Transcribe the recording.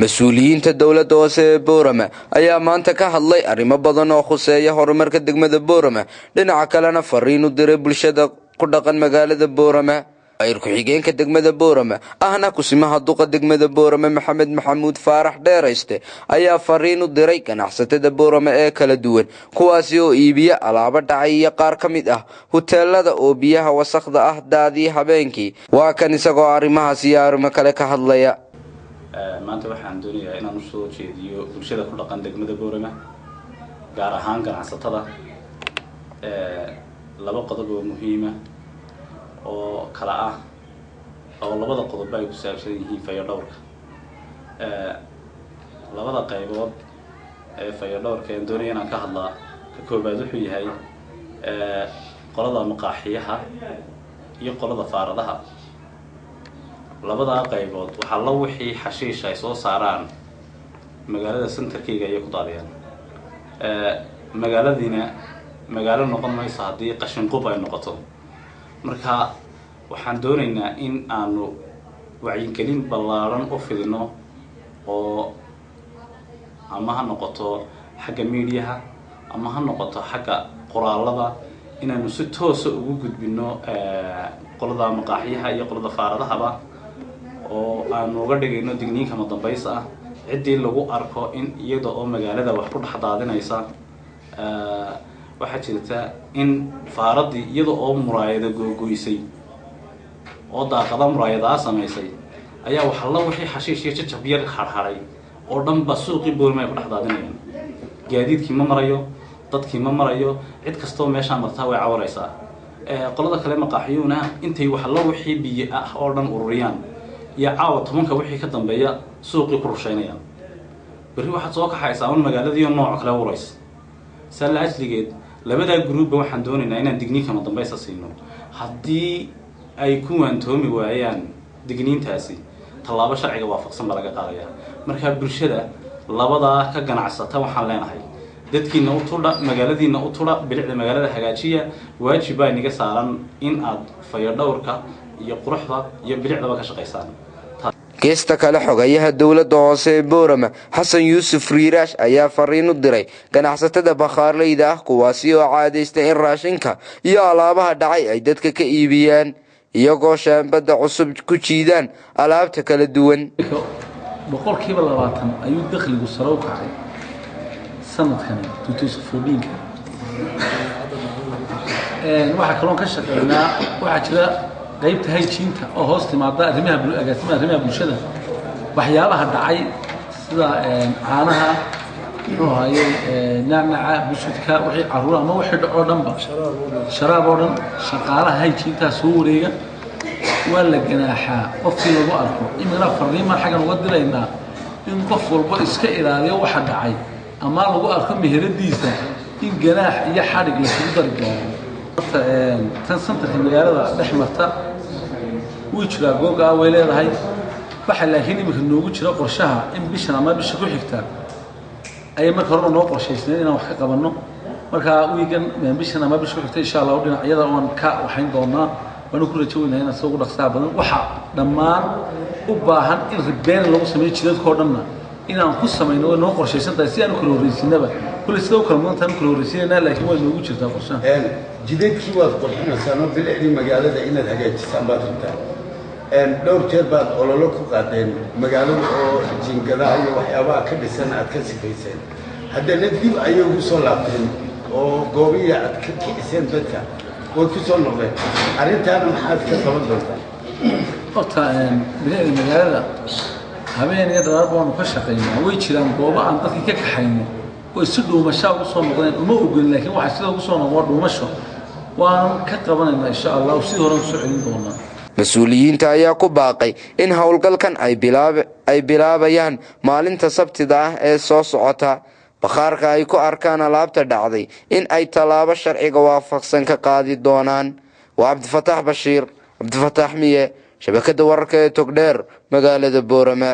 mas-uuliyiinta dowladda hoose ee Boorama ayaa maanta ka hadlay arrimo badan oo khuseeya horumarka degmada Boorama dhinaca kalena fariin u diray bulshada ku dhaqan magaalada Boorama ayr ku xigeenka degmada Boorama ahna kusimaha duqa degmada Boorama Maxamed Maxamuud Faarax Dheerayste ayaa fariin u diray ganacsatada Boorama ee kala duwan kuwaasi oo iibiya alaabo dhacay iyo qaar ka mid ah hoteelada oo biyaha wasakhda ah daadiya habeenkii waa kan isagoo arrimahaas iyo arrimo kale ka hadlaya maanta waxaan doonayaa inaan u soo jeediyo bulshada ku dhaqan degmada Boorama gaar ahaan ganacsatada laba qodob oo muhiim ah oo kala ah oo labada qodob ay ku saabsan yihiin fayadhowrka labada qaybood ee fayadhowrka aan doonayaa inaan ka hadlaa ka koobaad wuxuu yahay qolada maqaaxiyaha iyo qolada faaradaha labada qaybood waxa la wixii xashiish ay soo saaraan magaalada centerkeyga ay ku daadiyaan magaaladiina magaalo noqon mayso hadii qashin qub ay noqoto marka waxaan doonaynaa in aanu wacyigelin ballaaran u fidino oo ama ha noqoto xagga meediyaha ama ha noqoto xagga qoraalada inaanu si toos ah ugu gudbino qolada maqaaxiyaha iyo qolada faaradahaba oo aan uga dhigayno digniinka madambaysa ah cidii lagu arko in iyada oo magaalada wax ku dhaxdaadinaysa waxa jirta in faaradii iyada oo muraayada googoysay oo daaqada muraayada sameysay ayaa waxa la wixii xashiish iyo jajab yar xarxaray oo dhanba suuqii Boorama ay ku dhaxdaadinayaan gaadiidkii ma marayo dadkii ma marayo cid kastoo meesha martaa way cawaraysaa qolada kale maqaaxiyuna intay wax la wixii biyo ah oo dhan ururiyaan iyo caawa tobanka wixii ka dambeeya suuqii ku rusheynayaan bari waxaad soo kaxaysaa magaaladii nooc kale warays sala ajligeed labada group waxaan doonaynaa inaan digniinka madambaysa siino haddii ay ku waantoomi waayaan digniintaasi tallaabo sharciga waafaqsan baa laga qaadayaa marka bulshada labada ka ganacsata waxaan leenahay dadkiina u tudha magaaladiina u tudha bilicda magaalada hagaajiya waajib baa inaga saaran in aad fayadhowrka iyo quruxda iyo bilicdaba ka shaqeysaan geesta kale xogayaha dowladda hoose ee Boorama Xasan Yuusuf Riiraash ayaa fariin u diray ganacsatada bakhaarleyda ah kuwaasi oo caadeystay in raashinka iyo alaabaha dhacay ay dadka ka iibiyaan iyagoo shaambada cusub ku jiidaan alaabta kala duwan boqolkiiba 20 ayuu dakhligu sare u kacay sanadkan 2014 waxa kaloon ka shaqeynaa waxa jira qaybta hayjiinta oo hoos timaada arrimaha bulshada waxyaabaha dhacay sida caanaha nacnaca bushidka wixii caruur ama wixii dhaco dhanba sharaab oo dhan shaqaalaha hayjiinta soo wareega waa la ganaaxaa qofkii lagu arko imina fariiman xagan uga diraynaa in qof walba iska ilaaliyo waxa dhacay ama lagu arko meheradiisa in ganaax iyo xarig la isugu dari doono tan centerka magaalada dhexmarta wuu jiraa googa way leedahay waxa laakiin imika noogu jira qorshaha in bishan ama bisha ku xigta ay marka hore noo qorshaysneen inaan wax ka qabanno marka weegan bishan ama bisha ku xigta insha Allah dhinacyada oo ka waxayn doonaa waan ku rajaynayaa in soo dhaqsaa badan waxa dhammaan u baahan in ribeen lagu sameeyo jidadkoo dhanna inaan ku sameeyno noo qorshaysantahay si aan kula horeysinaba kulli sidoo kale maanta aan kula horeysinayna laakiin way noogu jirtaa qorshaha jidadkii waad qorxinaysaa bilicdii magaalada inaad hagaajisaan baad rabtaa dhowr jeer baad ololo ku qaadeen magaalada oo jiingadaha iyo waxyaabaha ka dhisan aad ka sifayseen haddana dib ayay ugu soo laabteen oo goobiya aad ka kiciseen dadka way ku soo noqdeen arrintaana maxaad ka qaban doontaa horta bilicda magaalada habeen iyo daraar baan ka shaqeynaa way jiraan goobo aan dadkii ka kaxayno oo si dhuumasho ugu soo noqdeen uma ogolin laakiin waxa sida ugu soo noqdo dhuumasho waan ka qabanaynaa insha Allah si hore u soo celin doonaa mas-uuliyiinta ayaa ku baaqay in howlgalkan ay bilaabayaan maalinta sabtida ah ee soo socota bakhaarka ay ku arkaan alaabta dhacday in ay tallaabo sharciga waafaqsan ka qaadi doonaan waa Cabdifataax Bashiir Cabdifataax Miye shabakada wararka ee Togdheer magaalada Boorama.